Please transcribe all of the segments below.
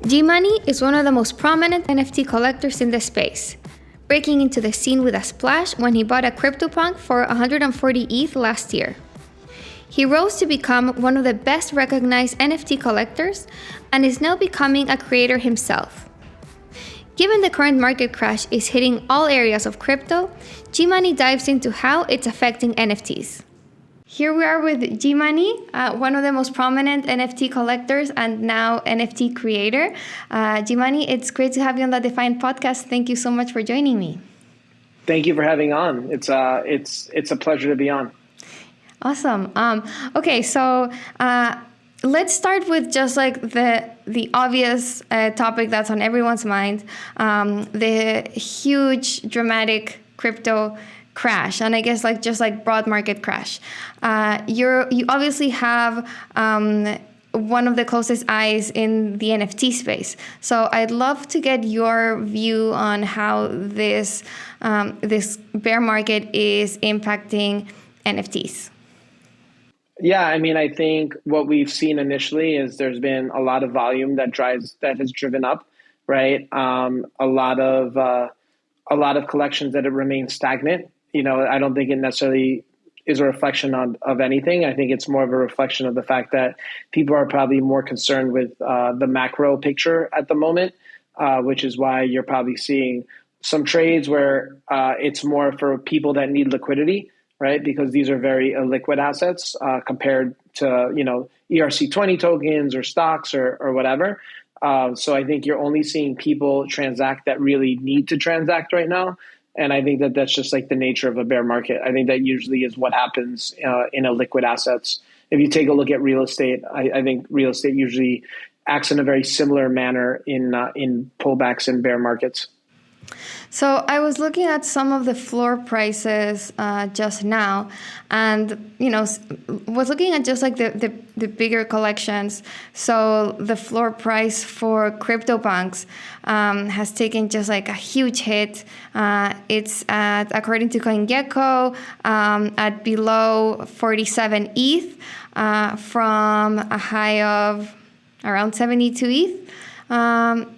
GMoney is one of the most prominent NFT collectors in the space, breaking into the scene with a splash when he bought a CryptoPunk for 140 ETH last year. He rose to become one of the best recognized NFT collectors and is now becoming a creator himself. Given the current market crash is hitting all areas of crypto, GMoney dives into how it's affecting NFTs. Here we are with GMoney, one of the most prominent NFT collectors and now NFT creator. GMoney, it's great to have you on the Defiant Podcast. Thank you so much for joining me. Thank you for having on. It's a pleasure to be on. Awesome. Okay, so let's start with just like the obvious topic that's on everyone's mind, the huge dramatic crypto crash, and I guess just like broad market crash. You obviously have one of the closest eyes in the NFT space. So I'd love to get your view on how this bear market is impacting NFTs. Yeah, I mean, I think what we've seen initially is there's been a lot of volume that has driven up, right? A lot of collections that have remained stagnant. You know, I don't think it necessarily is a reflection of anything. I think it's more of a reflection of the fact that people are probably more concerned with the macro picture at the moment, which is why you're probably seeing some trades where it's more for people that need liquidity, right? Because these are very illiquid assets compared to, ERC20 tokens or stocks or whatever. So I think you're only seeing people transact that really need to transact right now. And I think that that's just like the nature of a bear market. I think that usually is what happens in illiquid assets. If you take a look at real estate, I think real estate usually acts in a very similar manner in pullbacks in bear markets. So I was looking at some of the floor prices just now, and was looking at just like the bigger collections. So the floor price for CryptoPunks has taken just like a huge hit. It's at, according to CoinGecko, at below 47 ETH from a high of around 72 ETH.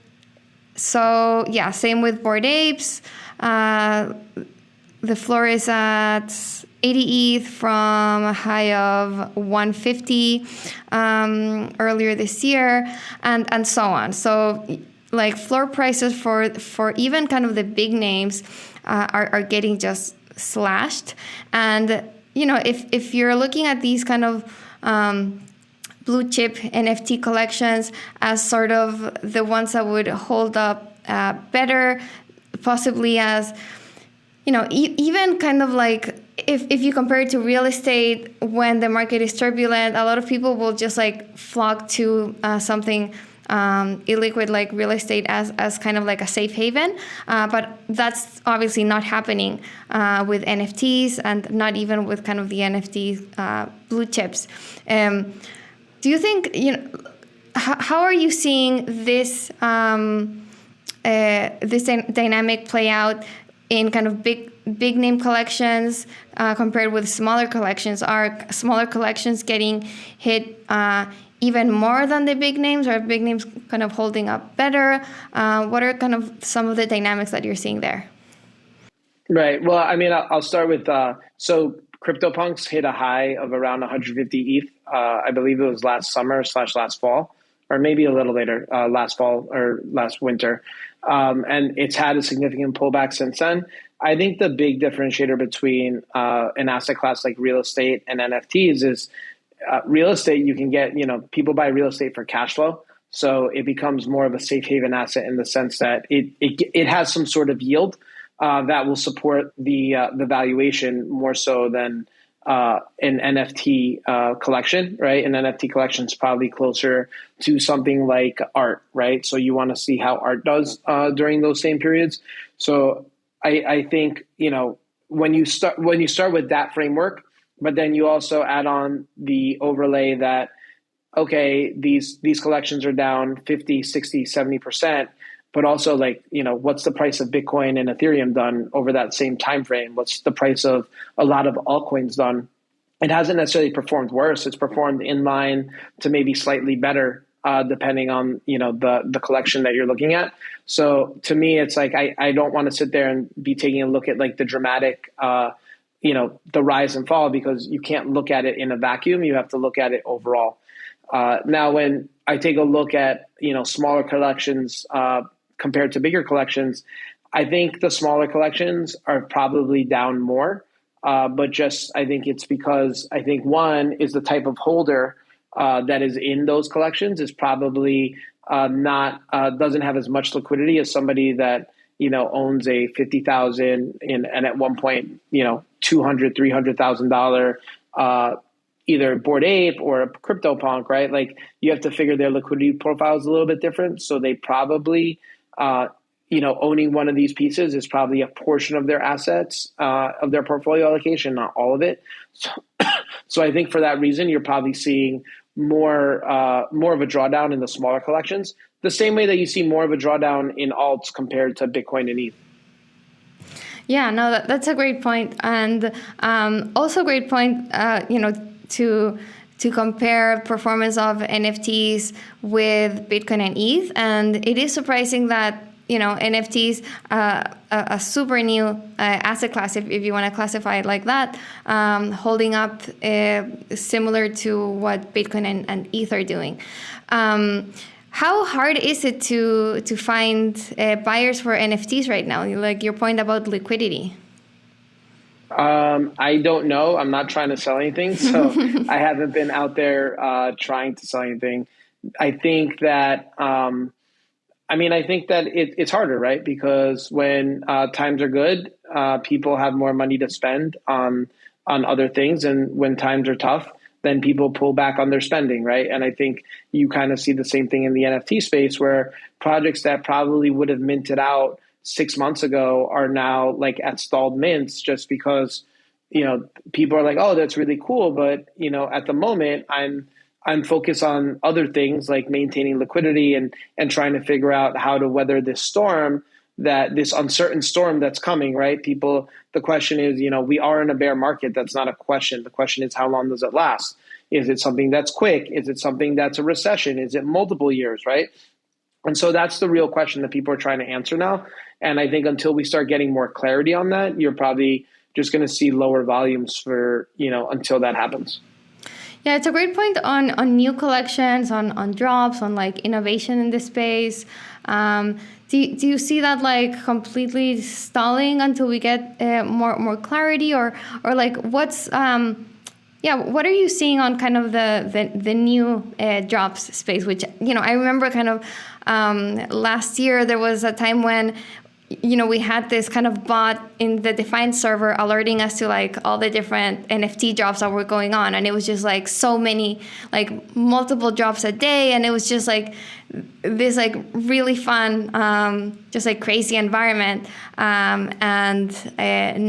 So yeah, same with Bored Apes. The floor is at 80 ETH from a high of 150 earlier this year, and so on. So like floor prices for even kind of the big names are getting just slashed. And if you're looking at these kind of blue chip NFT collections as sort of the ones that would hold up better, possibly as, even kind of like if you compare it to real estate, when the market is turbulent, a lot of people will just like flock to something illiquid like real estate as kind of like a safe haven. But that's obviously not happening with NFTs and not even with kind of the NFT blue chips. Do you think, how are you seeing this this dynamic play out in kind of big name collections compared with smaller collections? Are smaller collections getting hit even more than the big names? Are big names kind of holding up better? What are kind of some of the dynamics that you're seeing there? Right. Well, I mean, I'll start with, so CryptoPunks hit a high of around 150 ETH. I believe it was last summer / last fall, or maybe a little later, last fall or last winter. And it's had a significant pullback since then. I think the big differentiator between an asset class like real estate and NFTs is real estate. You can get, people buy real estate for cash flow. So it becomes more of a safe haven asset in the sense that it has some sort of yield that will support the valuation more so than an NFT collection, right? An NFT collection is probably closer to something like art, right? So you want to see how art does during those same periods. So I think when you start with that framework, but then you also add on the overlay that okay, these collections are down 50, 60, 70%. But also, what's the price of Bitcoin and Ethereum done over that same time frame? What's the price of a lot of altcoins done? It hasn't necessarily performed worse. It's performed in line to maybe slightly better depending on, the collection that you're looking at. So to me, it's like, I don't want to sit there and be taking a look at like the dramatic, the rise and fall, because you can't look at it in a vacuum. You have to look at it overall. Now, when I take a look at, smaller collections compared to bigger collections, I think the smaller collections are probably down more. But just, I think it's because I think one is the type of holder that is in those collections is probably not doesn't have as much liquidity as somebody that owns a 50,000 and at one point $200,000-$300,000 either Bored Ape or a CryptoPunk, right? Like you have to figure their liquidity profile is a little bit different, so they probably owning one of these pieces is probably a portion of their assets, of their portfolio allocation, not all of it. So I think for that reason, you're probably seeing more of a drawdown in the smaller collections, the same way that you see more of a drawdown in alts compared to Bitcoin and ETH. Yeah, no, that's a great point. And also a great point, to compare performance of NFTs with Bitcoin and ETH. And it is surprising that NFTs, a super new asset class, if you want to classify it like that, holding up similar to what Bitcoin and ETH are doing. How hard is it to find buyers for NFTs right now? Like your point about liquidity. I don't know. I'm not trying to sell anything, so I haven't been out there trying to sell anything. I think that. I think that it's harder, right? Because when times are good, people have more money to spend on other things. And when times are tough, then people pull back on their spending, right? And I think you kind of see the same thing in the NFT space, where projects that probably would have minted out 6 months ago are now like at stalled mints, just because, people are like, oh, that's really cool. But, at the moment, I'm focused on other things like maintaining liquidity and trying to figure out how to weather this storm, this uncertain storm that's coming, right? The question is, we are in a bear market. That's not a question. The question is, how long does it last? Is it something that's quick? Is it something that's a recession? Is it multiple years, right? And so that's the real question that people are trying to answer now. And I think until we start getting more clarity on that, you're probably just going to see lower volumes for, until that happens. Yeah, it's a great point on new collections, on drops, on like innovation in this space. Do you see that like completely stalling until we get more clarity, or like what are you seeing on kind of the new drops space? Which I remember kind of last year there was a time when we had this kind of bot in the Defiant server alerting us to like all the different NFT drops that were going on. And it was just like so many, like multiple drops a day. And it was just like this like really fun, just like crazy environment. And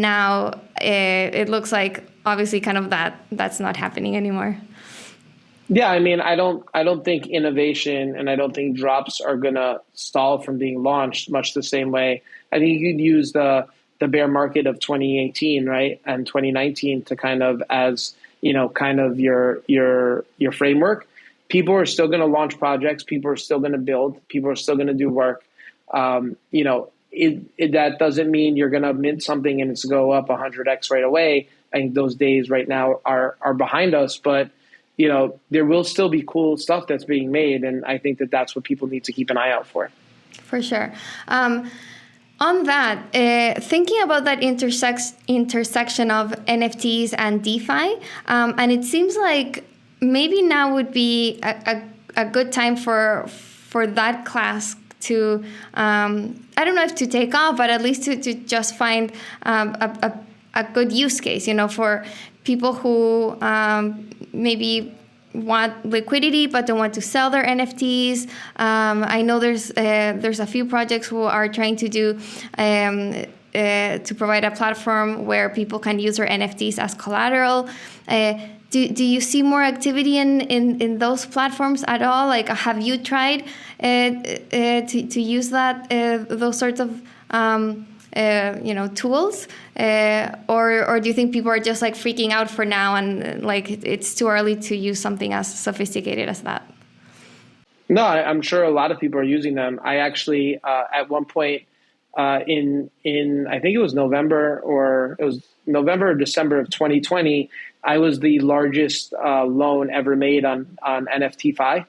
now it looks like obviously kind of that's not happening anymore. Yeah, I don't think innovation and I don't think drops are gonna stall from being launched much the same way. I think you could use the bear market of 2018, right, and 2019 to kind of as kind of your framework. People are still gonna launch projects. People are still gonna build. People are still gonna do work. That doesn't mean you're gonna mint something and it's go up 100x right away. I think those days right now are behind us, but there will still be cool stuff that's being made. And I think that that's what people need to keep an eye out for. For sure. On that, thinking about that intersection of NFTs and DeFi, and it seems like maybe now would be a good time for that class to, I don't know if to take off, but at least to just find a good use case, for people who maybe want liquidity but don't want to sell their NFTs. I know there's a few projects who are trying to do to provide a platform where people can use their NFTs as collateral. Do you see more activity in those platforms at all? Like, have you tried to use those sorts of tools, or do you think people are just like freaking out for now and like it's too early to use something as sophisticated as that? No, I'm sure a lot of people are using them. I actually, at one point, in I think it was November or December of 2020, I was the largest loan ever made on NFTFi.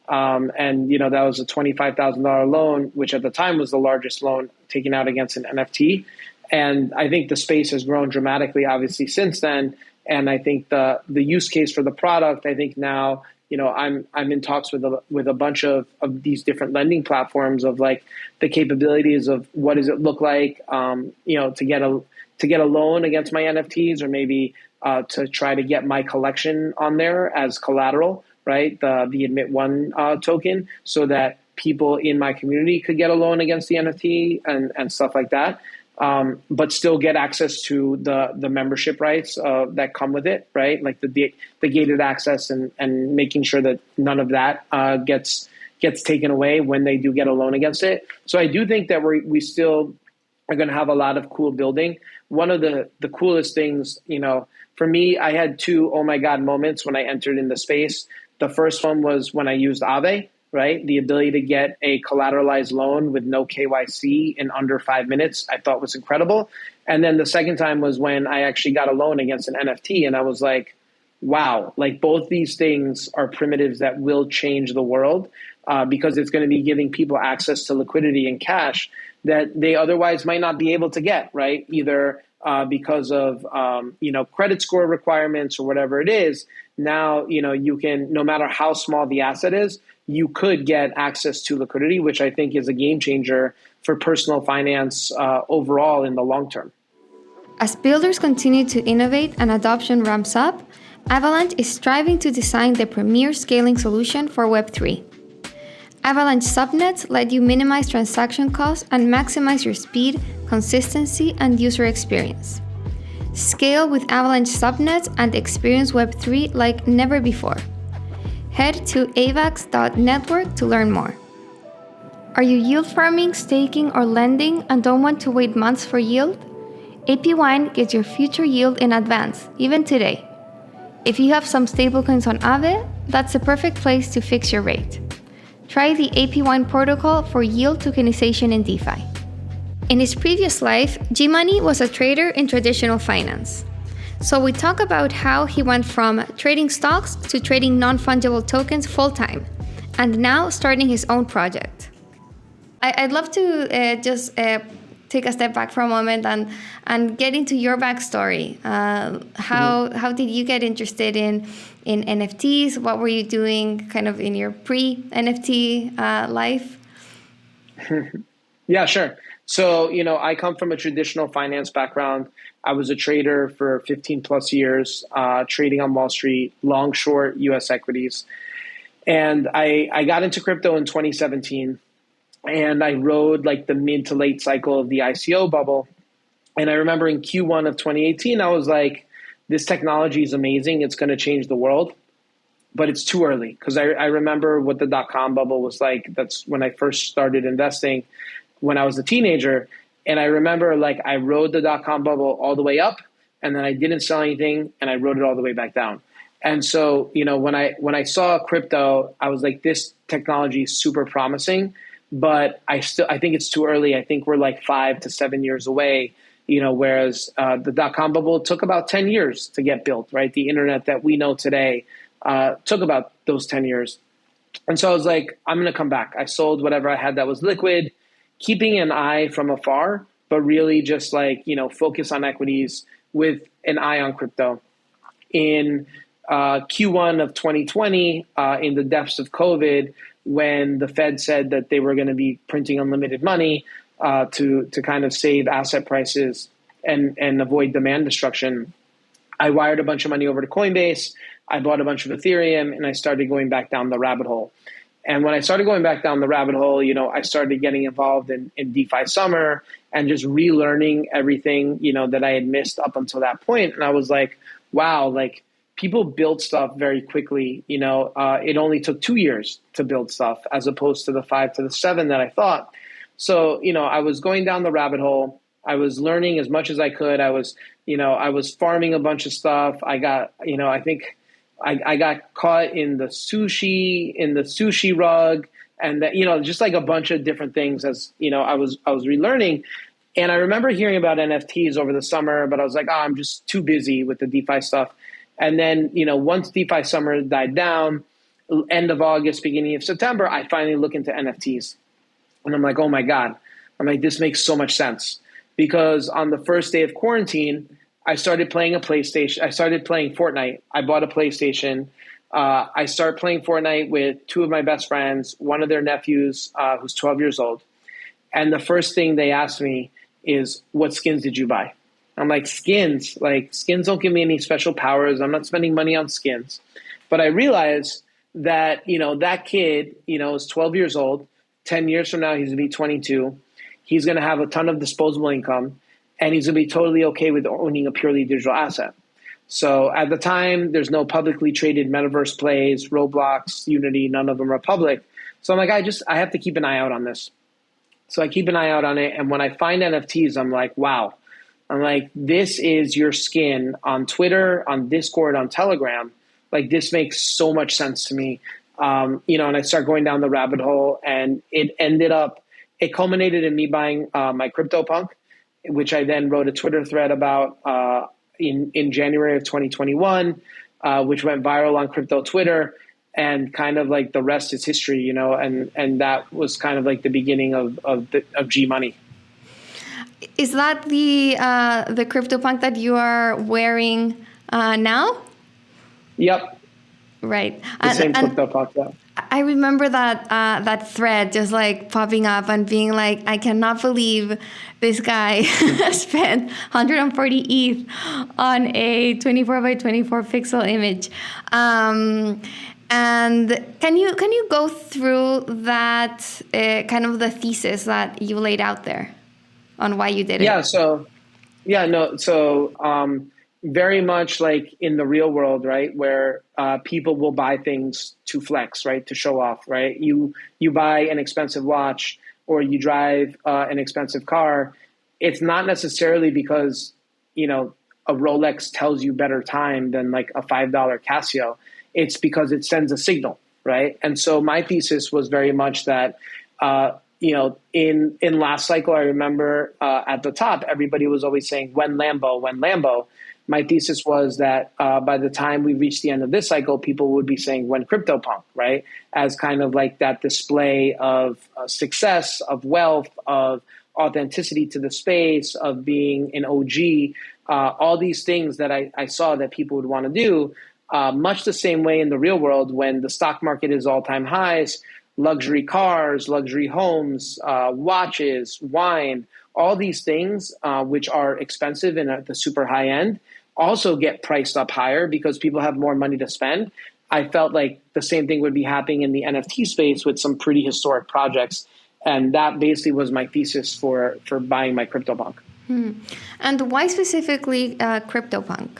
And that was a $25,000 loan, which at the time was the largest loan taken out against an NFT. And I think the space has grown dramatically, obviously, since then. And I think the use case for the product, I think now, I'm in talks with a bunch of these different lending platforms of like the capabilities of what does it look like, to get a loan against my NFTs, or maybe to try to get my collection on there as collateral, right? The Admit One token, so that people in my community could get a loan against the NFT and stuff like that. But still get access to the membership rights that come with it, right? Like the gated access and making sure that none of that gets taken away when they do get a loan against it. So I do think that we still are going to have a lot of cool building. One of the coolest things, for me, I had two oh my god moments when I entered in the space. The first one was when I used Aave. Right? The ability to get a collateralized loan with no KYC in under 5 minutes, I thought was incredible. And then the second time was when I actually got a loan against an NFT. And I was like, wow, like both these things are primitives that will change the world because it's going to be giving people access to liquidity and cash that they otherwise might not be able to get, right? Either because of, credit score requirements or whatever it is. Now, you can, no matter how small the asset is, you could get access to liquidity, which I think is a game changer for personal finance overall in the long term. As builders continue to innovate and adoption ramps up, Avalanche is striving to design the premier scaling solution for Web3. Avalanche subnets let you minimize transaction costs and maximize your speed, consistency, and user experience. Scale with Avalanche subnets and experience Web3 like never before. Head to avax.network to learn more. Are you yield farming, staking, or lending and don't want to wait months for yield? AP1 gets your future yield in advance, even today. If you have some stablecoins on Aave, that's the perfect place to fix your rate. Try the AP1 protocol for yield tokenization in DeFi. In his previous life, GMoney was a trader in traditional finance. So we talk about how he went from trading stocks to trading non-fungible tokens full-time, and now starting his own project. I'd love to just take a step back for a moment and get into your backstory. How did you get interested in NFTs? What were you doing kind of in your pre-NFT life? Yeah, sure. So, I come from a traditional finance background. I was a trader for 15 plus years, trading on Wall Street, long, short US equities. And I got into crypto in 2017, and I rode like the mid to late cycle of the ICO bubble. And I remember in Q1 of 2018, I was like, this technology is amazing. It's going to change the world, but it's too early. Because I remember what the dot-com bubble was like. That's when I first started investing when I was a teenager. And I remember like I rode the dot-com bubble all the way up, and then I didn't sell anything, and I rode it all the way back down. And so, when I saw crypto, I was like, this technology is super promising, but I think it's too early. I think we're like 5 to 7 years away, whereas the dot-com bubble took about 10 years to get built, right? The internet that we know today took about those 10 years. And so I was like, I'm going to come back. I sold whatever I had that was liquid, keeping an eye from afar, but really just like, focus on equities with an eye on crypto. In Q1 of 2020, in the depths of COVID, when the Fed said that they were going to be printing unlimited money to kind of save asset prices and avoid demand destruction, I wired a bunch of money over to Coinbase. I bought a bunch of Ethereum, and I started going back down the rabbit hole. And when I started going back down the rabbit hole, I started getting involved in DeFi Summer and just relearning everything, that I had missed up until that point. And I was like, wow, like people build stuff very quickly. It only took 2 years to build stuff as opposed to the 5 to the 7 that I thought. So, I was going down the rabbit hole. I was learning as much as I could. I was farming a bunch of stuff. I got, I think I got caught in the sushi rug, and that, just like a bunch of different things as, I was relearning. And I remember hearing about NFTs over the summer, but I was like, oh, I'm just too busy with the DeFi stuff. And then, once DeFi summer died down, end of August, beginning of September, I finally look into NFTs. And I'm like, oh my God. I'm like, this makes so much sense. Because on the first day of quarantine, I started playing I started playing Fortnite. I bought a PlayStation. I started playing Fortnite with two of my best friends, one of their nephews, who's 12 years old. And the first thing they asked me is, what skins did you buy? I'm like, skins? Like, skins don't give me any special powers. I'm not spending money on skins. But I realized that, that kid, is 12 years old. 10 years from now, he's going to be 22. He's going to have a ton of disposable income, and he's going to be totally okay with owning a purely digital asset. So at the time, there's no publicly traded metaverse plays, Roblox, Unity, none of them are public. So I'm like, I have to keep an eye out on this. So I keep an eye out on it. And when I find NFTs, I'm like, wow. I'm like, this is your skin on Twitter, on Discord, on Telegram. Like, this makes so much sense to me. And I start going down the rabbit hole, and it culminated in me buying my CryptoPunk, which I then wrote a Twitter thread about in January of 2021, which went viral on crypto Twitter, and kind of like the rest is history, and that was kind of like the beginning of GMoney. Is that the CryptoPunk that you are wearing now? Yep. Right. The same CryptoPunk, yeah. I remember that thread just like popping up and being like, I cannot believe this guy spent 140 ETH on a 24 by 24 pixel image. And can you go through that kind of the thesis that you laid out there on why you did it? Yeah. So very much like in the real world, right, where people will buy things to flex, right, to show off, right? You buy an expensive watch or you drive an expensive car. It's not necessarily because, a Rolex tells you better time than like a $5 Casio. It's because it sends a signal, right? And so my thesis was very much that, in last cycle, I remember at the top, everybody was always saying, when Lambo. My thesis was that by the time we reach the end of this cycle, people would be saying, when CryptoPunk, right? As kind of like that display of success, of wealth, of authenticity to the space, of being an OG, all these things that I saw that people would want to do, much the same way in the real world when the stock market is all-time highs, luxury cars, luxury homes, watches, wine, all these things which are expensive and at the super high end also get priced up higher because people have more money to spend. I felt like the same thing would be happening in the NFT space with some pretty historic projects. And that basically was my thesis for buying my CryptoPunk. And why specifically CryptoPunk?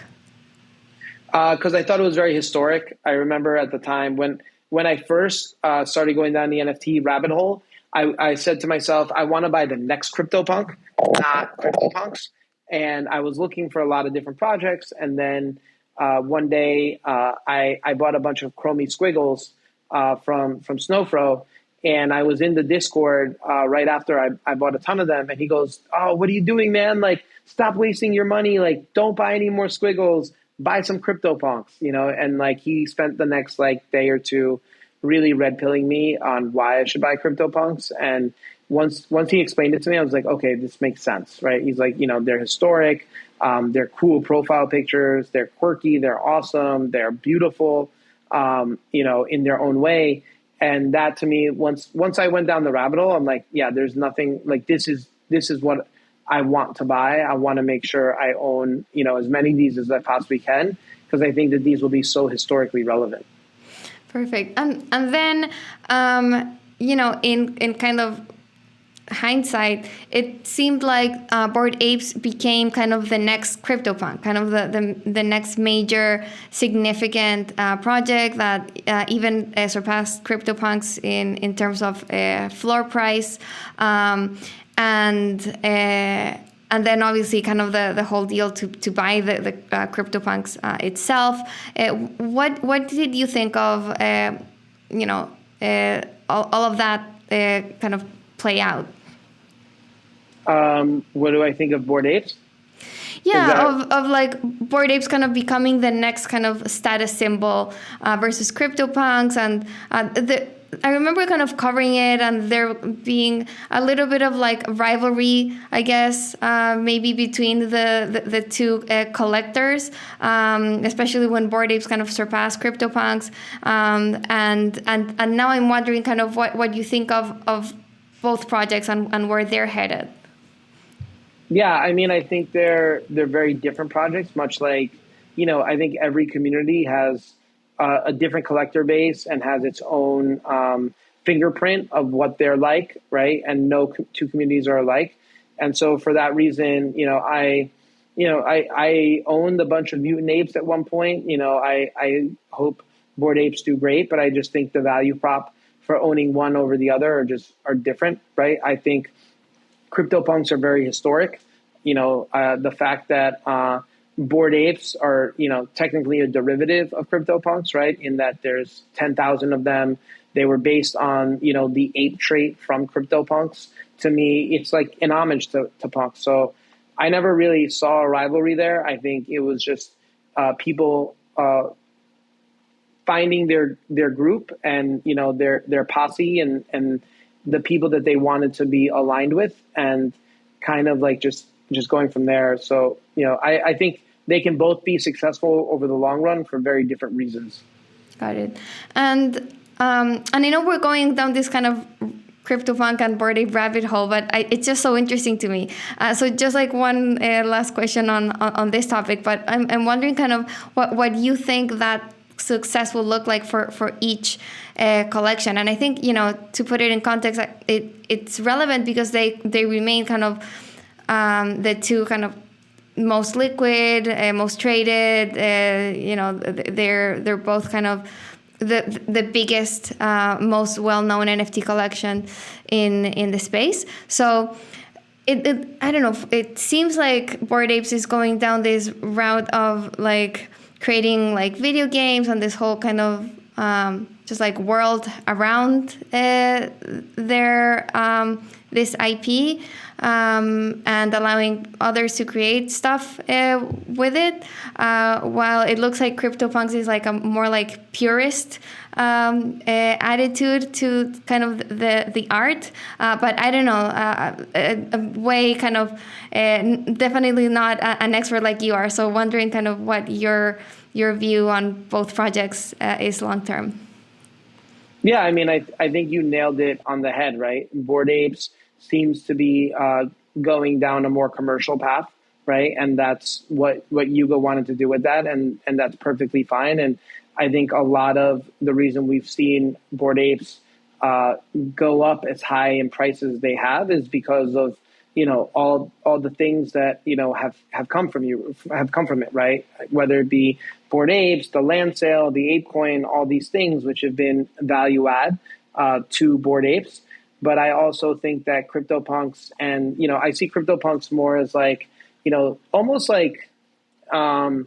Because I thought it was very historic. I remember at the time when I first started going down the NFT rabbit hole, I said to myself, I want to buy the next CryptoPunk, not CryptoPunks. And I was looking for a lot of different projects. And then one day I bought a bunch of Chromie Squiggles from Snowfro. And I was in the Discord right after I bought a ton of them. And he goes, oh, what are you doing, man? Like, stop wasting your money. Like, don't buy any more Squiggles. Buy some CryptoPunks, And like he spent the next like day or two really red pilling me on why I should buy CryptoPunks. And once he explained it to me, I was like, okay, this makes sense, right? He's like, they're historic, they're cool profile pictures, they're quirky, they're awesome, they're beautiful, in their own way. And that to me, once I went down the rabbit hole, I'm like, yeah, there's nothing like this is what I want to buy. I want to make sure I own, as many of these as I possibly can, because I think that these will be so historically relevant. Perfect. And then, in kind of hindsight, it seemed like Bored Apes became kind of the next CryptoPunk, kind of the next major significant project that even surpassed CryptoPunks in terms of floor price. And and then obviously kind of the whole deal to buy the CryptoPunks itself. What did you think of all of that kind of play out? What do I think of Bored Apes? Yeah, of like Bored Apes kind of becoming the next kind of status symbol versus CryptoPunks, and I remember kind of covering it, and there being a little bit of like rivalry, I guess, maybe between the two collectors, especially when Bored Apes kind of surpassed CryptoPunks, and now I'm wondering kind of what you think of both projects and where they're headed. Yeah, I mean, I think they're very different projects. Much like, I think every community has a different collector base and has its own fingerprint of what they're like, right? And no two communities are alike. And so for that reason, I owned a bunch of Mutant Apes at one point. I hope Bored Apes do great, but I just think the value prop for owning one over the other are different, right? I think CryptoPunks are very historic. The fact that Bored Apes are, technically a derivative of CryptoPunks, right? In that there's 10,000 of them. They were based on, the ape trait from CryptoPunks. To me, it's like an homage to punks. So I never really saw a rivalry there. I think it was just people finding their group and, their posse and the people that they wanted to be aligned with, and kind of like just going from there. So, I think they can both be successful over the long run for very different reasons. Got it. And I know we're going down this kind of CryptoPunk and Bored Ape rabbit hole, but it's just so interesting to me. So just like one last question on this topic, but I'm wondering kind of what you think that success will look like for each collection. And I think, to put it in context, it's relevant because they remain kind of the two kind of most liquid, most traded, they're both kind of the biggest, most well-known NFT collection in the space. So I don't know, it seems like Bored Apes is going down this route of like creating like video games and this whole kind of just like world around their this IP, and allowing others to create stuff with it, while it looks like CryptoPunks is like a more like purist attitude to kind of the art, but I don't know, a way kind of definitely not an expert like you are, so wondering kind of what your view on both projects is long term. Yeah, I mean, I think you nailed it on the head, right? Bored Apes seems to be going down a more commercial path, right? And that's what Yuga wanted to do with that, and that's perfectly fine. And I think a lot of the reason we've seen Bored Apes go up as high in prices they have is because of all the things that have come from it, right? Whether it be Bored Apes, the land sale, the ape coin, all these things which have been value add to Bored Apes. But I also think that CryptoPunks, and I see CryptoPunks more as like almost like the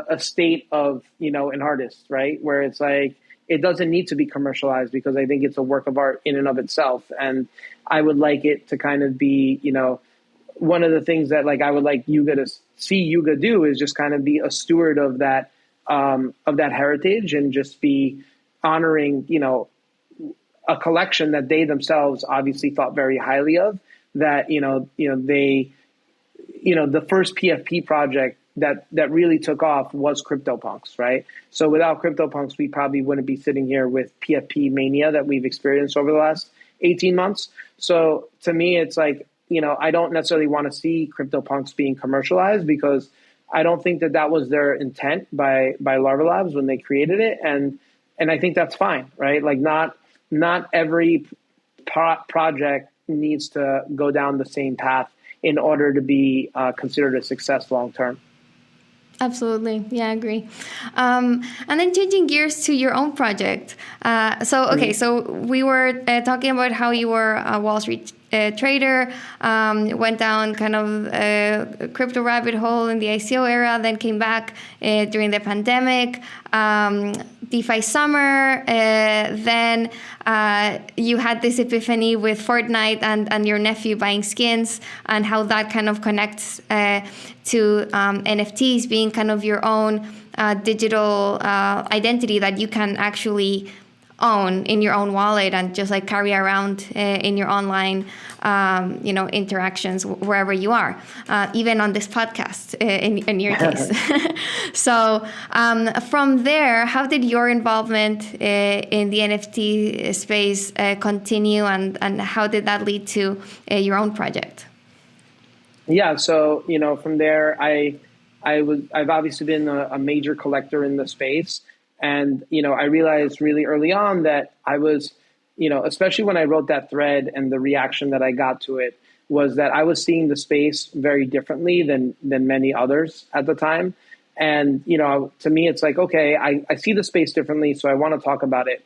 estate of an artist, right? Where it's like it doesn't need to be commercialized because I think it's a work of art in and of itself, and I would like it to kind of be one of the things that like I would like Yuga to see Yuga do is just kind of be a steward of that heritage and just be honoring a collection that they themselves obviously thought very highly of, that they the first PFP project that really took off was CryptoPunks, right? So without CryptoPunks, we probably wouldn't be sitting here with PFP mania that we've experienced over the last 18 months. So to me, it's like, I don't necessarily want to see CryptoPunks being commercialized because I don't think that was their intent by Larva Labs when they created it. And I think that's fine, right? Like not every project needs to go down the same path in order to be considered a success long term. Absolutely. Yeah, I agree. And then changing gears to your own project. So we were talking about how you were a Wall Street trader, went down kind of a crypto rabbit hole in the ICO era, then came back during the pandemic, DeFi summer, then you had this epiphany with Fortnite and your nephew buying skins, and how that kind of connects to NFTs being kind of your own digital identity that you can actually own in your own wallet and just like carry around in your online interactions wherever you are, even on this podcast in your case. So from there, how did your involvement in the NFT space continue, and how did that lead to your own project? Yeah, so from there, I've obviously been a major collector in the space. And, I realized really early on that I was, especially when I wrote that thread, and the reaction that I got to it was that I was seeing the space very differently than many others at the time. And, to me, it's like, okay, I see the space differently, so I want to talk about it.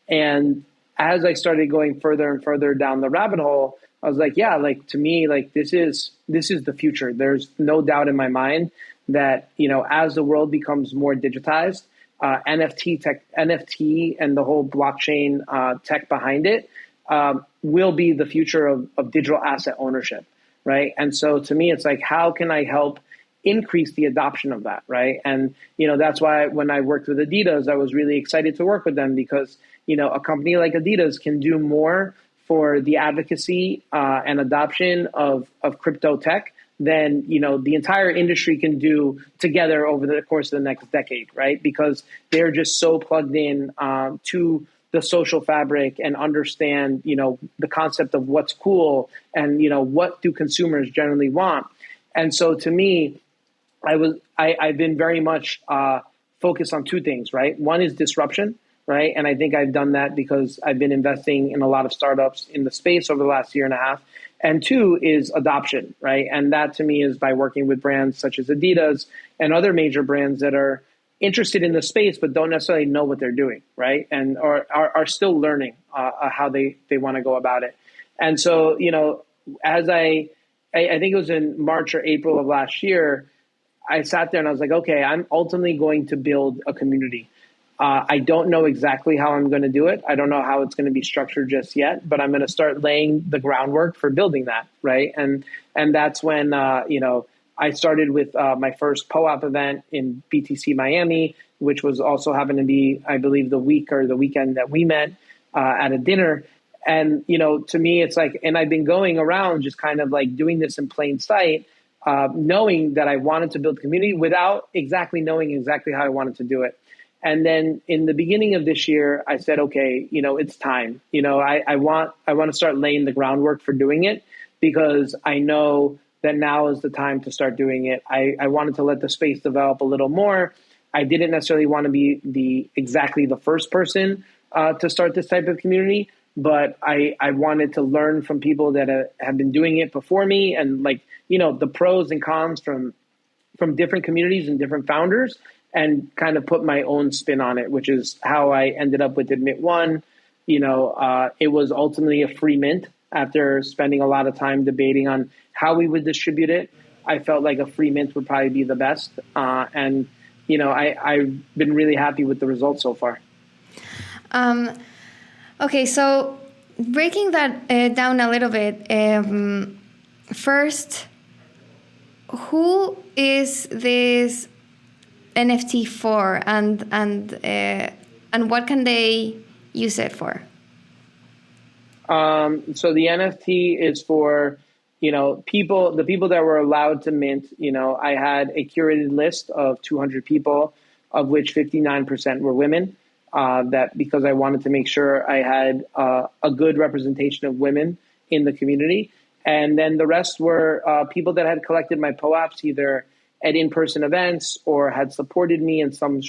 And as I started going further and further down the rabbit hole, I was like, yeah, like to me, like this is the future. There's no doubt in my mind that, as the world becomes more digitized, NFT and the whole blockchain tech behind it will be the future of digital asset ownership, right? And so to me, it's like, how can I help increase the adoption of that, right? And that's why when I worked with Adidas, I was really excited to work with them, because a company like Adidas can do more for the advocacy and adoption of crypto tech than the entire industry can do together over the course of the next decade, right? Because they're just so plugged in to the social fabric and understand the concept of what's cool and what do consumers generally want. And so to me, I've been very much focused on two things, right? One is disruption, right? And I think I've done that because I've been investing in a lot of startups in the space over the last year and a half. And two is adoption, right? And that to me is by working with brands such as Adidas and other major brands that are interested in the space but don't necessarily know what they're doing, right? And are still learning how they want to go about it. And so, as I think it was in March or April of last year, I sat there and I was like, okay, I'm ultimately going to build a community. I don't know exactly how I'm going to do it. I don't know how it's going to be structured just yet, but I'm going to start laying the groundwork for building that, right? And that's when I started with my first POAP event in BTC Miami, which was also happened to be, I believe, the week or the weekend that we met at a dinner. And to me, it's like, and I've been going around just kind of like doing this in plain sight, knowing that I wanted to build community without exactly knowing exactly how I wanted to do it. And then in the beginning of this year, I said, okay, it's time. I want to start laying the groundwork for doing it, because I know that now is the time to start doing it. I wanted to let the space develop a little more. I didn't necessarily want to be exactly the first person to start this type of community, but I wanted to learn from people that have been doing it before me, and the pros and cons from different communities and different founders, and kind of put my own spin on it, which is how I ended up with Admit One. It was ultimately a free mint after spending a lot of time debating on how we would distribute it. I felt like a free mint would probably be the best. And I've been really happy with the results so far. Okay, so breaking that down a little bit, first, who is this NFT for, and what can they use it for? So the NFT is for the people that were allowed to mint. I had a curated list of 200 people, of which 59% were women. That because I wanted to make sure I had a good representation of women in the community, and then the rest were people that had collected my POAPs either at in-person events or had supported me in some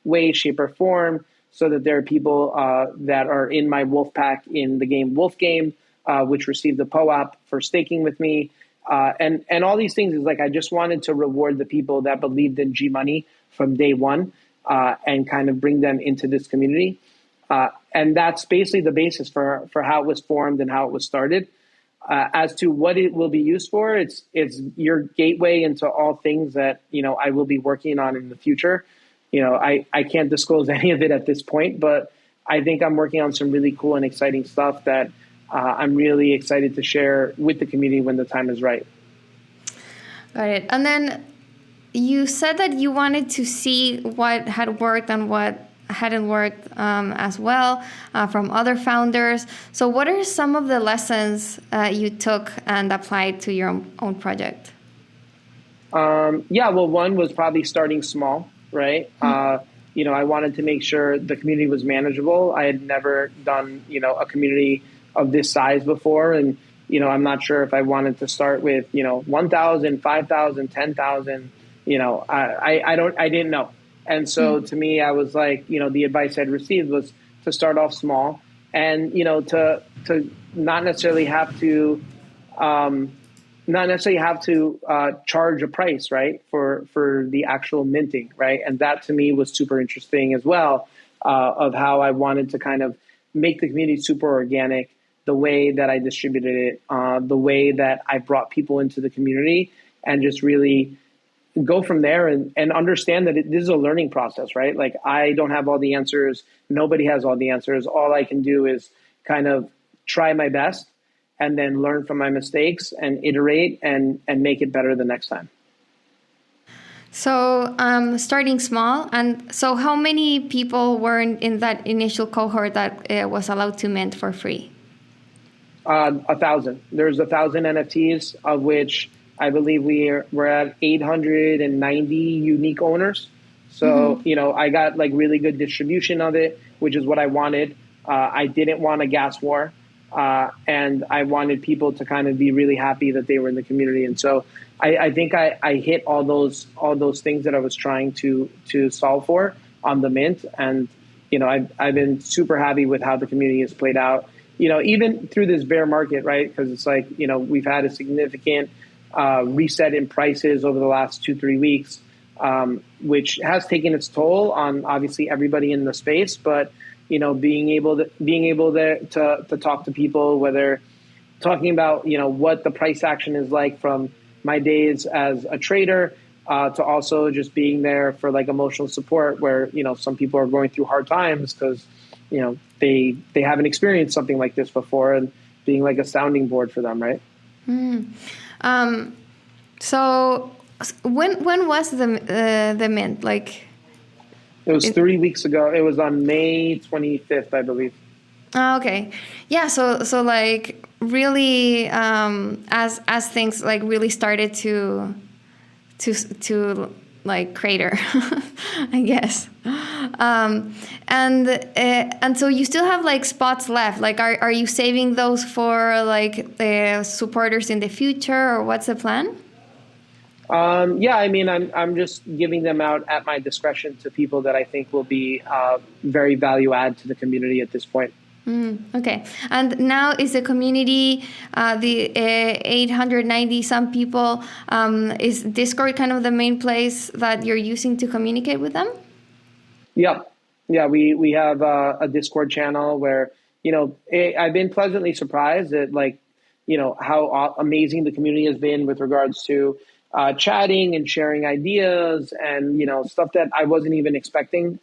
way, shape, or form, so that there are people that are in my wolf pack in the game Wolf Game, which received the POAP for staking with me. And all these things is like, I just wanted to reward the people that believed in GMoney from day one and kind of bring them into this community. And that's basically the basis for how it was formed and how it was started. As to what it will be used for, it's your gateway into all things that, I will be working on in the future. I can't disclose any of it at this point, but I think I'm working on some really cool and exciting stuff that I'm really excited to share with the community when the time is right. Got it. And then you said that you wanted to see what had worked and what hadn't worked as well from other founders. So what are some of the lessons you took and applied to your own project? Well, one was probably starting small, right? I wanted to make sure the community was manageable. I had never done, a community of this size before. And, I'm not sure if I wanted to start with, 1,000, 5,000, 10,000, I didn't know. And so to me, I was like, the advice I'd received was to start off small and, to not necessarily have to, charge a price, right, for the actual minting, right? And that to me was super interesting as well, of how I wanted to kind of make the community super organic, the way that I distributed it, the way that I brought people into the community, and just really go from there and understand that this is a learning process, right? Like, I don't have all the answers. Nobody has all the answers. All I can do is kind of try my best and then learn from my mistakes and iterate and make it better the next time. So starting small. And so how many people were in that initial cohort that was allowed to mint for free? 1,000. There's 1,000 NFTs, of which I believe we're at 890 unique owners. So, I got like really good distribution of it, which is what I wanted. I didn't want a gas war. And I wanted people to kind of be really happy that they were in the community. And so I think I hit all those things that I was trying to solve for on the mint. And, I've been super happy with how the community has played out, even through this bear market, right? Because it's like, we've had a significant reset in prices over the last 2-3 weeks, which has taken its toll on obviously everybody in the space. But being able to talk to people, whether talking about what the price action is like from my days as a trader, to also just being there for like emotional support, where some people are going through hard times because they haven't experienced something like this before, and being like a sounding board for them, right? So when was the mint? Like, it was 3 weeks ago. It was on May 25th, I believe. Oh, okay. Yeah. So like really, as things like really started to like crater, I guess. And so you still have like spots left. Like, are you saving those for like the supporters in the future, or what's the plan? I mean, I'm just giving them out at my discretion to people that I think will be very value add to the community at this point. Okay. And now is the community, the 890 some people, is Discord kind of the main place that you're using to communicate with them? Yeah. We have a Discord channel where, I've been pleasantly surprised at like, how amazing the community has been with regards to chatting and sharing ideas and, stuff that I wasn't even expecting,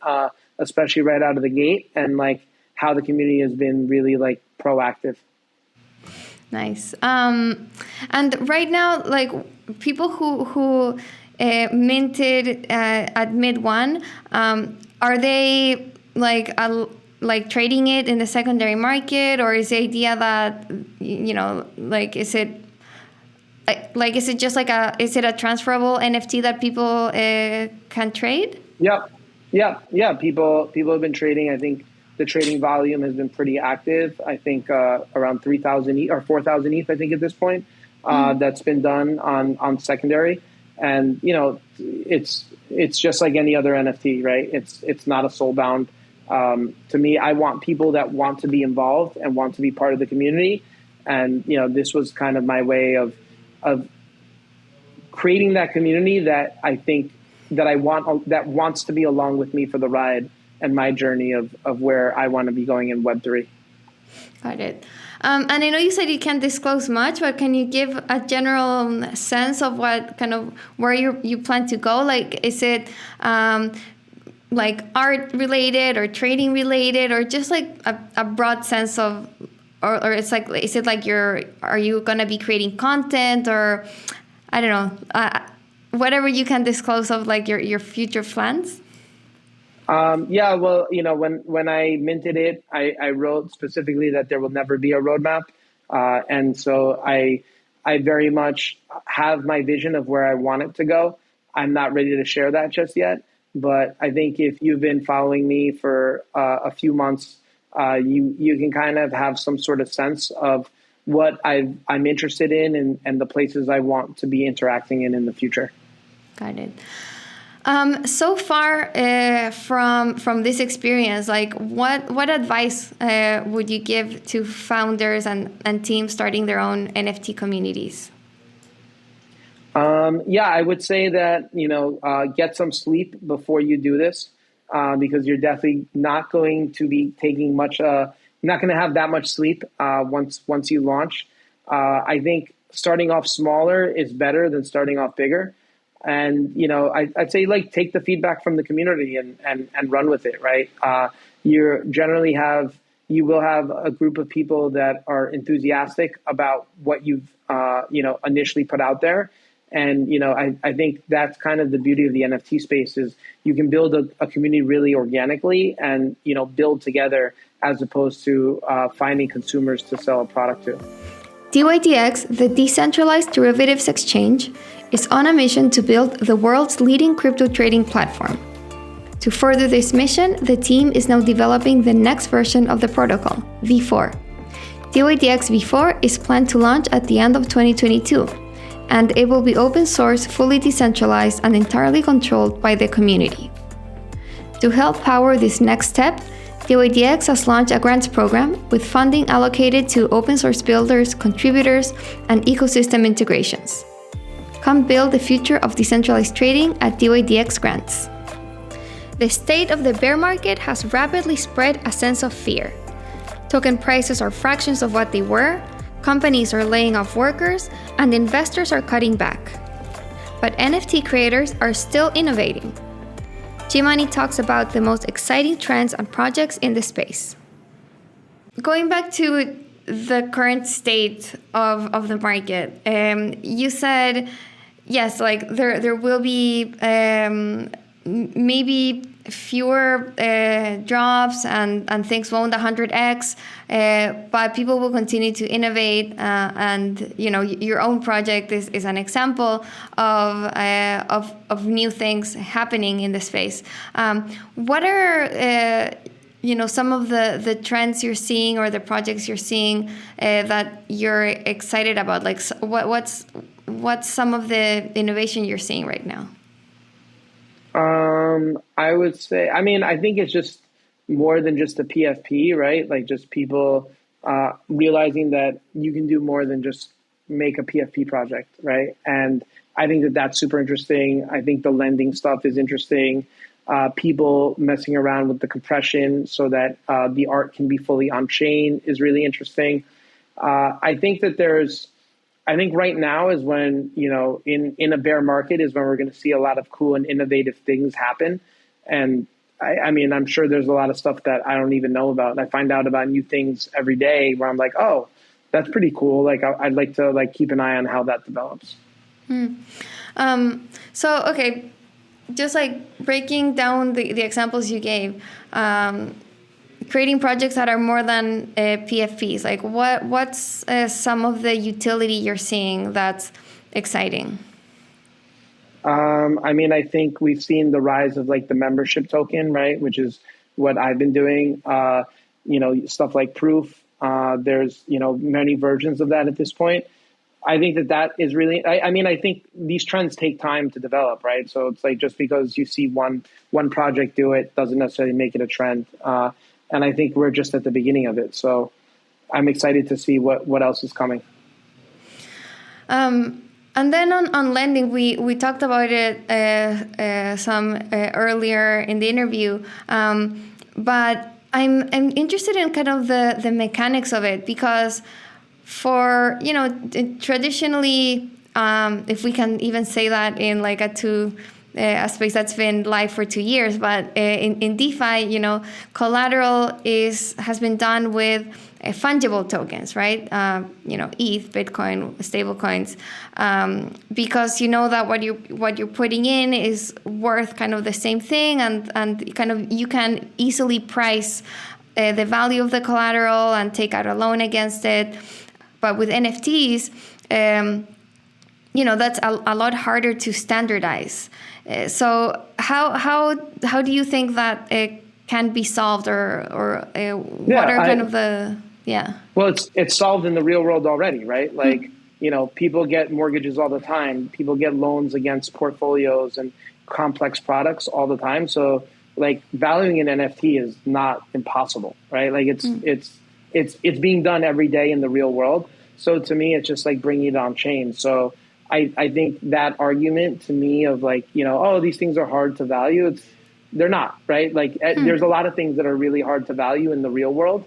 especially right out of the gate, and like how the community has been really like proactive. Nice. And right now, like people who minted at mid one, are they like trading it in the secondary market, or is the idea that, like, is it just like is it a transferable NFT that people can trade? Yeah. People have been trading. I think the trading volume has been pretty active. I think around 3,000 ETH or 4,000 ETH, I think at this point, that's been done on secondary. And, it's just like any other NFT, right? It's not a soul bound. To me, I want people that want to be involved and want to be part of the community. And, this was kind of my way of creating that community that I think that that wants to be along with me for the ride and my journey of where I want to be going in Web3. Got it. And I know you said you can't disclose much, but can you give a general sense of what kind of where you plan to go? Like, is it like art related or trading related, or just like a broad sense of, or it's like, is it like are you gonna be creating content, or I don't know, whatever you can disclose of like your future plans? Yeah, well, when I minted it, I wrote specifically that there will never be a roadmap, and so I very much have my vision of where I want it to go. I'm not ready to share that just yet, but I think if you've been following me for a few months, you can kind of have some sort of sense of what I'm interested in and the places I want to be interacting in the future. Got it. So far from this experience, like what advice would you give to founders and teams starting their own NFT communities? Yeah, I would say that, get some sleep before you do this, because you're definitely not going to be taking much, not going to have that much sleep once you launch. I think starting off smaller is better than starting off bigger. And, I'd say like take the feedback from the community and run with it, right? You will have a group of people that are enthusiastic about what you've, initially put out there. And, I think that's kind of the beauty of the NFT space is you can build a community really organically and, build together as opposed to finding consumers to sell a product to. DYDX, the Decentralized Derivatives Exchange, is on a mission to build the world's leading crypto trading platform. To further this mission, the team is now developing the next version of the protocol, V4. DYDX V4 is planned to launch at the end of 2022, and it will be open source, fully decentralized, and entirely controlled by the community. To help power this next step, DYDX has launched a grants program with funding allocated to open source builders, contributors, and ecosystem integrations. Come build the future of decentralized trading at DYDX Grants. The state of the bear market has rapidly spread a sense of fear. Token prices are fractions of what they were, companies are laying off workers, and investors are cutting back. But NFT creators are still innovating. GMoney talks about the most exciting trends and projects in the space. Going back to the current state of the market, you said, yes, like there will be maybe fewer drops and things won't 100x, but people will continue to innovate, and your own project is an example of new things happening in the space. What are some of the trends you're seeing or the projects you're seeing that you're excited about? Like what's some of the innovation you're seeing right now? I would say, I think it's just more than just a PFP, right? Like just people realizing that you can do more than just make a PFP project, right? And I think that that's super interesting. I think the lending stuff is interesting. People messing around with the compression so that the art can be fully on chain is really interesting. I think right now is when, in a bear market is when we're going to see a lot of cool and innovative things happen. And I'm sure there's a lot of stuff that I don't even know about. And I find out about new things every day where I'm like, oh, that's pretty cool. Like I'd like to keep an eye on how that develops. So, okay, just like breaking down the examples you gave, creating projects that are more than PFPs, like what's some of the utility you're seeing that's exciting? I think we've seen the rise of like the membership token, right? Which is what I've been doing, stuff like Proof. There's, many versions of that at this point. I think that is really, I think these trends take time to develop, right? So it's like, just because you see one project do it doesn't necessarily make it a trend. And I think we're just at the beginning of it. So I'm excited to see what else is coming. And then on lending, we talked about it some earlier in the interview. But I'm interested in kind of the mechanics of it, because for, traditionally, if we can even say that in like a space that's been live for 2 years, but in DeFi, collateral has been done with fungible tokens, right? ETH, Bitcoin, stable coins, because you know that what you're putting in is worth kind of the same thing, and kind of you can easily price the value of the collateral and take out a loan against it. But with NFTs, that's a lot harder to standardize. So how do you think that it can be solved, or what are kind of the Well, it's solved in the real world already, right? Like, people get mortgages all the time. People get loans against portfolios and complex products all the time. So like valuing an NFT is not impossible, right? Like it's being done every day in the real world. So to me, it's just like bringing it on chain. So I think that argument to me of like, these things are hard to value. They're not, right? Like there's a lot of things that are really hard to value in the real world.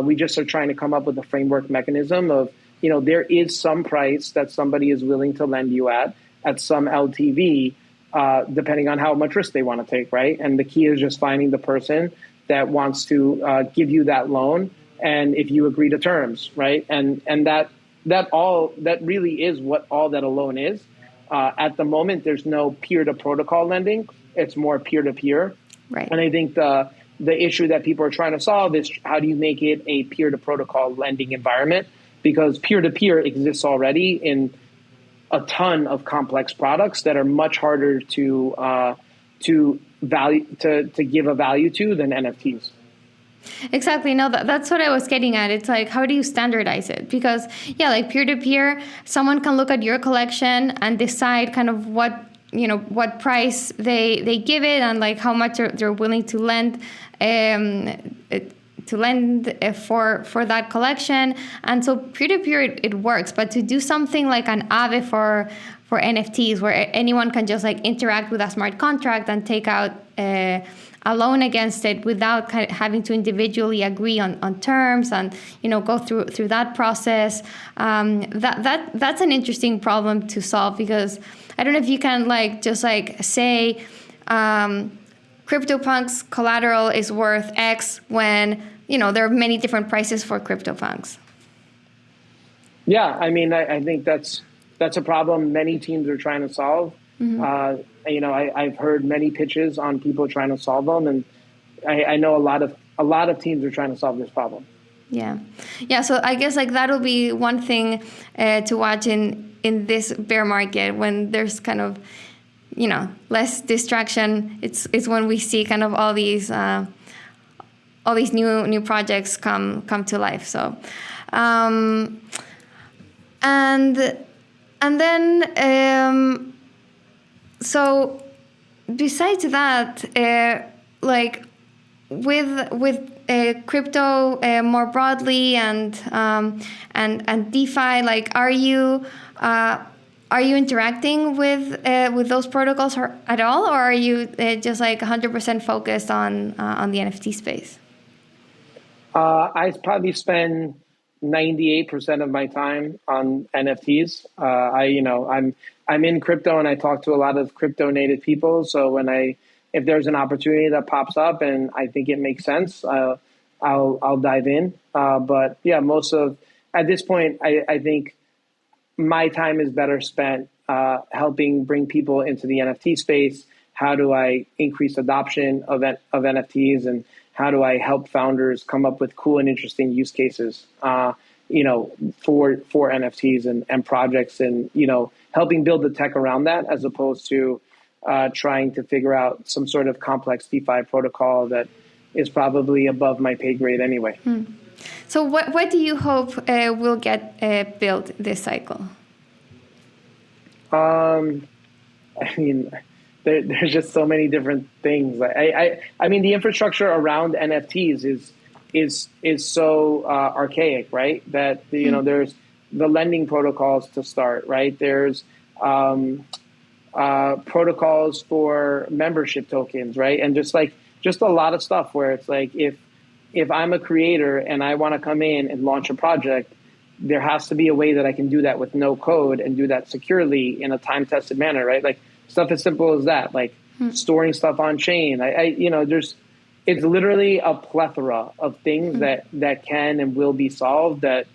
We just are trying to come up with a framework mechanism of, there is some price that somebody is willing to lend you at some LTV, depending on how much risk they want to take, right? And the key is just finding the person that wants to give you that loan, and if you agree to terms, right? And that really is what all that a loan is. At the moment, there's no peer-to-protocol lending. It's more peer-to-peer. Right. And I think the issue that people are trying to solve is how do you make it a peer-to-protocol lending environment? Because peer-to-peer exists already in a ton of complex products that are much harder to give a value to than NFTs. Exactly. No, that's what I was getting at. It's like, how do you standardize it? Because like peer-to-peer, someone can look at your collection and decide kind of what price they give it, and like how much they're willing to lend for that collection. And so peer-to-peer, it works. But to do something like an Aave for NFTs, where anyone can just like interact with a smart contract and take out a loan against it without kind of having to individually agree on terms and go through that process, that's an interesting problem to solve, because I don't know if you can say CryptoPunks collateral is worth X when there are many different prices for CryptoPunks. Yeah, I mean, I think that's a problem many teams are trying to solve. Mm-hmm. I've heard many pitches on people trying to solve them, and I know a lot of teams are trying to solve this problem. Yeah. So I guess like that'll be one thing to watch in this bear market, when there's kind of less distraction. It's when we see kind of all these new projects come to life. So and then. So besides that, like with crypto more broadly and DeFi, like are you interacting with those protocols at all, or are you just like 100% focused on the NFT space? I probably spend 98% of my time on NFTs. I'm in crypto, and I talk to a lot of crypto native people. So if there's an opportunity that pops up and I think it makes sense, I'll dive in. But yeah, at this point, I think my time is better spent helping bring people into the NFT space. How do I increase adoption of NFTs, and how do I help founders come up with cool and interesting use cases, for NFTs and projects, and, helping build the tech around that, as opposed to trying to figure out some sort of complex DeFi protocol that is probably above my pay grade anyway. So what do you hope will get built this cycle? I mean, there's just so many different things. I mean, the infrastructure around NFTs is so archaic, right? That there's the lending protocols to start, right? There's protocols for membership tokens, right? And just a lot of stuff where it's like if if I'm a creator and I want to come in and launch a project, there has to be a way that I can do that with no code and do that securely in a time-tested manner, right? Like stuff as simple as that, like storing stuff on chain. It's literally a plethora of things that can and will be solved. That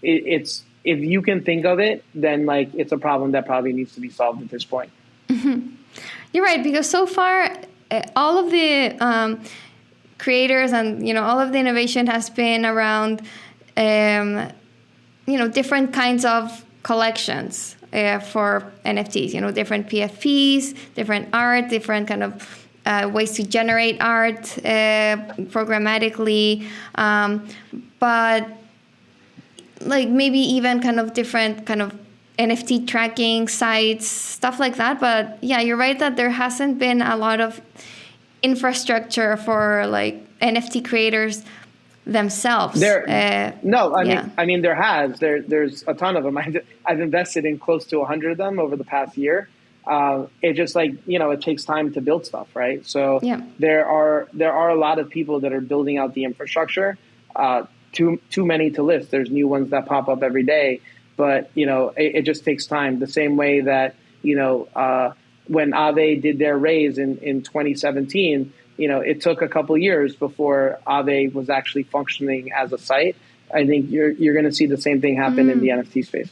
it's if you can think of it, then like it's a problem that probably needs to be solved at this point. You're right, because so far all of the creators and all of the innovation has been around different kinds of collections for NFTs. Different PFPs, different art, different kind of ways to generate art programmatically, but like maybe even kind of different kind of NFT tracking sites, stuff like that. But yeah, you're right that there hasn't been a lot of infrastructure for like NFT creators themselves. I mean, there's a ton of them. I've invested in close to 100 of them over the past year. It just it takes time to build stuff, right? So there are a lot of people that are building out the infrastructure. Too many to list. There's new ones that pop up every day, but it just takes time. The same way that when Aave did their raise in 2017, it took a couple years before Aave was actually functioning as a site. I think you're going to see the same thing happen in the NFT space.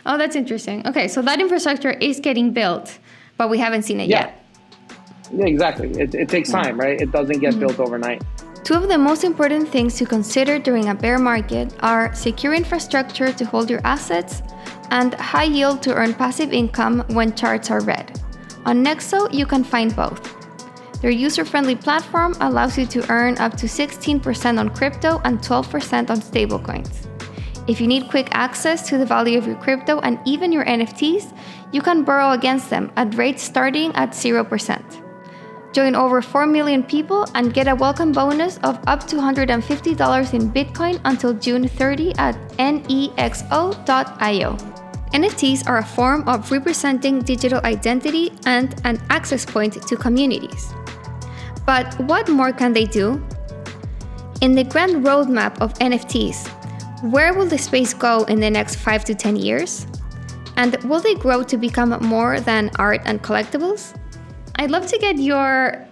Oh, that's interesting. Okay, so that infrastructure is getting built, but we haven't seen it yet. Yeah, exactly. It takes time, right? It doesn't get built overnight. Two of the most important things to consider during a bear market are secure infrastructure to hold your assets and high yield to earn passive income when charts are red. On Nexo, you can find both. Their user-friendly platform allows you to earn up to 16% on crypto and 12% on stablecoins. If you need quick access to the value of your crypto and even your NFTs, you can borrow against them at rates starting at 0%. Join over 4 million people and get a welcome bonus of up to $150 in Bitcoin until June 30 at nexo.io. NFTs are a form of representing digital identity and an access point to communities. But what more can they do? In the grand roadmap of NFTs, where will the space go in the next 5 to 10 years? And will they grow to become more than art and collectibles? I'd love to get your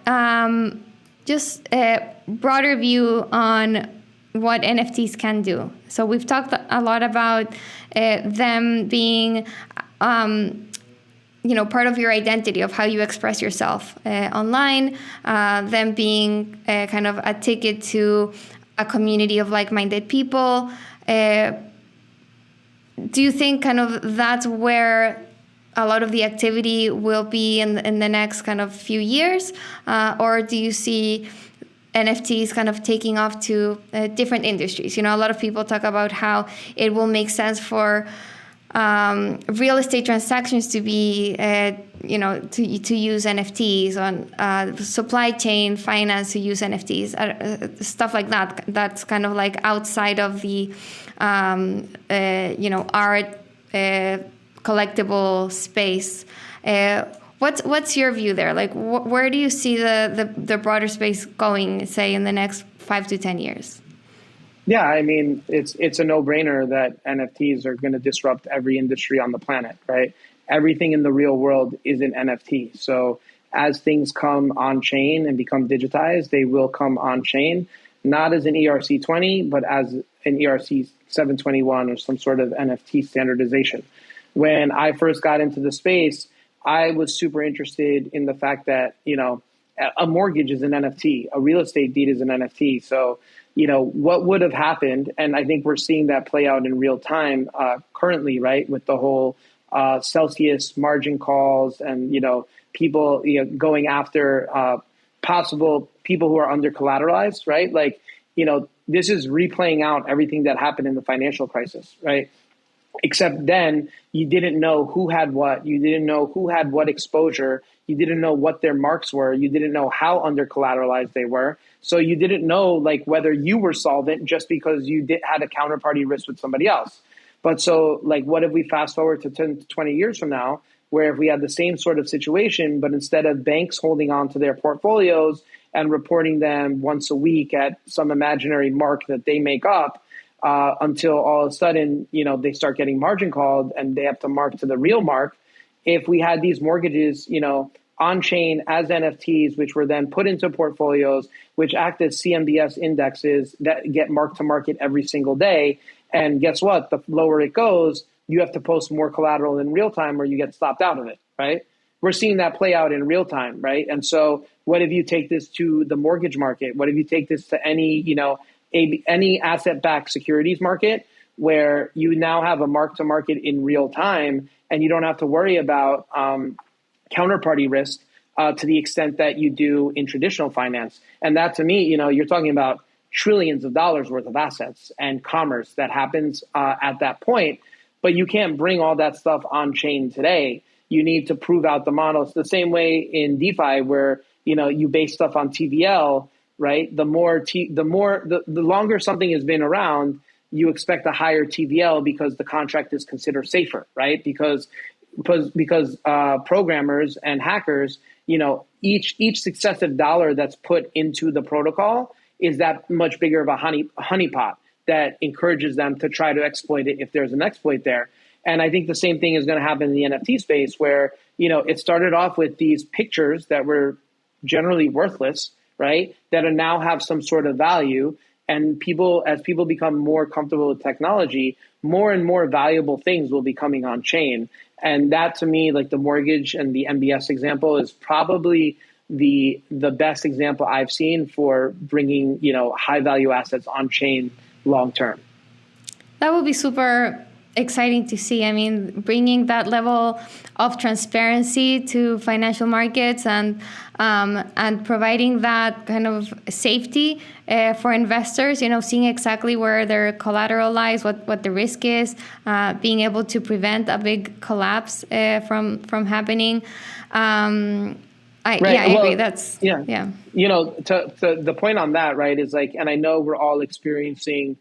just a broader view on what NFTs can do. So we've talked a lot about them being part of your identity, of how you express yourself online, them being kind of a ticket to a community of like-minded people. Do you think kind of that's where a lot of the activity will be in the next kind of few years? Or do you see NFTs kind of taking off to different industries? A lot of people talk about how it will make sense for real estate transactions to be, to use NFTs, on supply chain finance to use NFTs, stuff like that. That's kind of like outside of the, art collectible space. What's your view there? Like, where do you see the broader space going, say, in the next 5 to 10 years? Yeah, I mean, it's a no-brainer that NFTs are going to disrupt every industry on the planet, right? Everything in the real world is an NFT. So as things come on-chain and become digitized, they will come on-chain, not as an ERC20, but as an ERC 721 or some sort of NFT standardization. When I first got into the space, I was super interested in the fact that, a mortgage is an NFT, a real estate deed is an NFT. So, what would have happened, and I think we're seeing that play out in real time currently, right, with the whole Celsius margin calls and, people going after possible people who are under collateralized, right? Like, this is replaying out everything that happened in the financial crisis, right? Except then you didn't know who had what. You didn't know who had what exposure. You didn't know what their marks were. You didn't know how under collateralized they were. So you didn't know like whether you were solvent just because you had a counterparty risk with somebody else. But so like, what if we fast forward to 10 to 20 years from now, where if we had the same sort of situation, but instead of banks holding on to their portfolios and reporting them once a week at some imaginary mark that they make up, until all of a sudden, they start getting margin called and they have to mark to the real mark. If we had these mortgages, on chain as NFTs, which were then put into portfolios, which act as CMBS indexes that get marked to market every single day. And guess what? The lower it goes, you have to post more collateral in real time or you get stopped out of it, right? We're seeing that play out in real time, right? And so what if you take this to the mortgage market? What if you take this to any, any asset-backed securities market where you now have a mark to market in real time and you don't have to worry about counterparty risk to the extent that you do in traditional finance. And that to me, you're talking about trillions of dollars worth of assets and commerce that happens at that point, but you can't bring all that stuff on chain today. You need to prove out the models the same way in DeFi where, you base stuff on TVL, right? The longer something has been around, you expect a higher TVL because the contract is considered safer, right? Because programmers and hackers, each successive dollar that's put into the protocol is that much bigger of a honeypot that encourages them to try to exploit it if there's an exploit there. And I think the same thing is going to happen in the NFT space where, it started off with these pictures that were generally worthless, right? That are now have some sort of value. And as people become more comfortable with technology, more and more valuable things will be coming on chain. And that to me, like the mortgage and the MBS example is probably the best example I've seen for bringing, high value assets on chain long term. That would be super exciting to see. I mean, bringing that level of transparency to financial markets and providing that kind of safety for investors, seeing exactly where their collateral lies, what the risk is, being able to prevent a big collapse from happening. I agree. That's yeah. To the point on that, right, is like, and I know we're all experiencing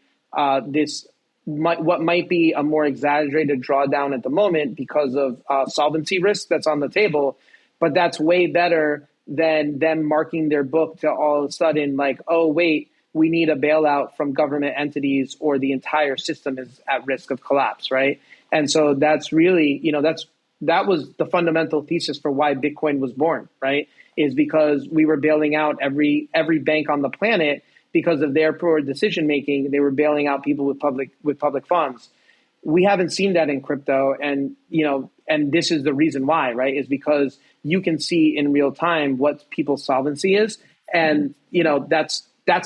this. What might be a more exaggerated drawdown at the moment because of solvency risk that's on the table, but that's way better than them marking their book to all of a sudden like, oh, wait, we need a bailout from government entities or the entire system is at risk of collapse, right? And so that's really, that was the fundamental thesis for why Bitcoin was born, right? Is because we were bailing out every bank on the planet because of their poor decision making. They were bailing out people with public funds. We haven't seen that in crypto, and this is the reason why, right? Is because you can see in real time what people's solvency is, and that's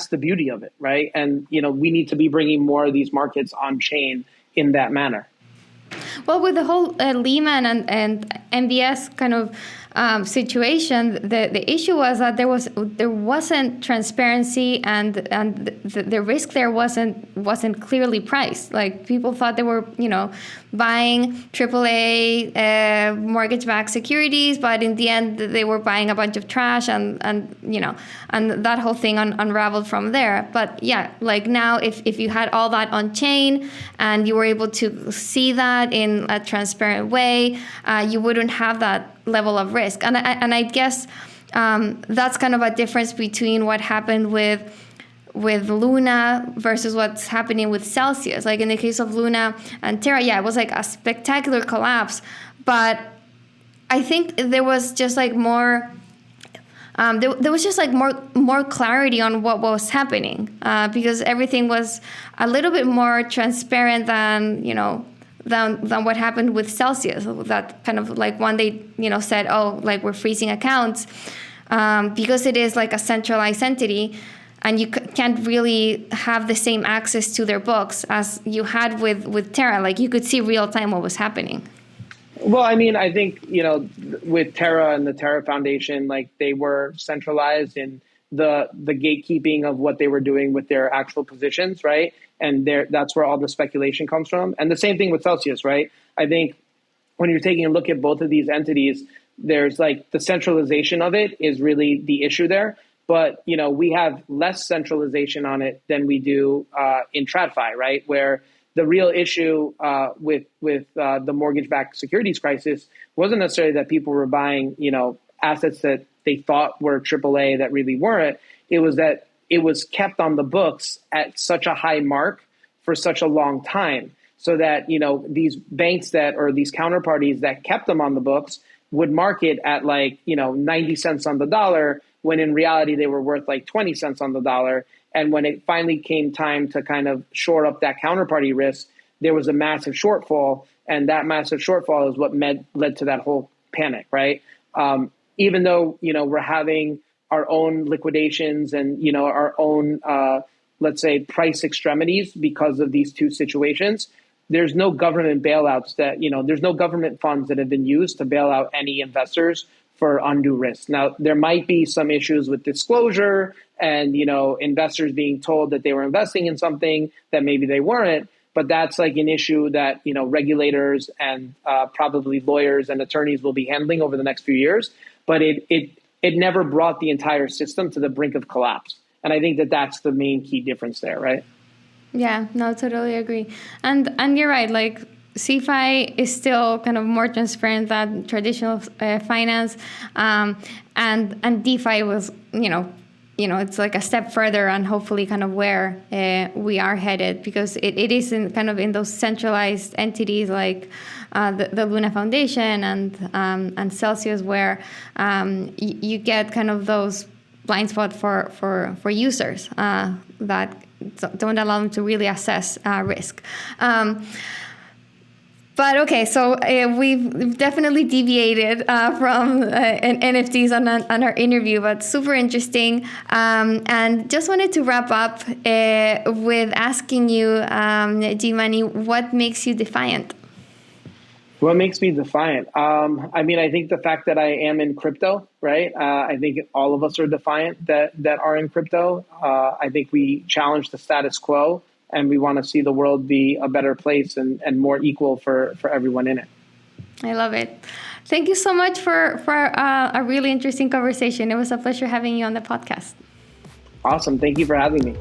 the beauty of it, right? And we need to be bringing more of these markets on chain in that manner. Well, with the whole Lehman and MBS kind of situation, the issue was that there wasn't transparency and the risk there wasn't clearly priced. Like people thought they were buying AAA mortgage-backed securities, but in the end they were buying a bunch of trash and that whole thing unraveled from there. But yeah, like now if you had all that on chain and you were able to see that in a transparent way, you wouldn't have that level of risk. And I guess that's kind of a difference between what happened with Luna versus what's happening with Celsius. Like in the case of Luna and Terra, it was like a spectacular collapse, but I think there was just like more there was just like more clarity on what was happening because everything was a little bit more transparent than what happened with Celsius. That kind of like one they said, oh, like we're freezing accounts because it is like a centralized entity. And you can't really have the same access to their books as you had with Terra. Like you could see real time what was happening. Well, I mean, I think, with Terra and the Terra Foundation, like they were centralized in the gatekeeping of what they were doing with their actual positions, right? And that's where all the speculation comes from. And the same thing with Celsius, right? I think when you're taking a look at both of these entities, there's like the centralization of it is really the issue there. But, we have less centralization on it than we do in TradFi, right? Where the real issue with the mortgage-backed securities crisis wasn't necessarily that people were buying, assets that they thought were AAA that really weren't. It was that it was kept on the books at such a high mark for such a long time, so that, these banks or these counterparties that kept them on the books would market at 90 cents on the dollar, when in reality they were worth like 20 cents on the dollar. And when it finally came time to kind of shore up that counterparty risk, there was a massive shortfall. And that massive shortfall is what led to that whole panic, right? Even though, we're having our own liquidations and, our own, let's say, price extremities because of these two situations, there's no government bailouts there's no government funds that have been used to bail out any investors for undue risk. Now, there might be some issues with disclosure and, investors being told that they were investing in something that maybe they weren't, but that's like an issue that, regulators and probably lawyers and attorneys will be handling over the next few years. But it never brought the entire system to the brink of collapse. And I think that that's the main key difference there, right? Yeah, no, totally agree. And you're right, like CeFi is still kind of more transparent than traditional finance, and DeFi was, it's like a step further, and hopefully kind of where we are headed, because it is in those centralized entities like the Luna Foundation and Celsius, where you get kind of those blind spot for users that don't allow them to really assess risk. But okay, so we've definitely deviated from NFTs on our interview, but super interesting. And just wanted to wrap up with asking you, GMoney, what makes you defiant? What makes me defiant? I think the fact that I am in crypto, right? I think all of us are defiant that are in crypto. I think we challenge the status quo, and we want to see the world be a better place and more equal for everyone in it. I love it. Thank you so much for a really interesting conversation. It was a pleasure having you on the podcast. Awesome. Thank you for having me.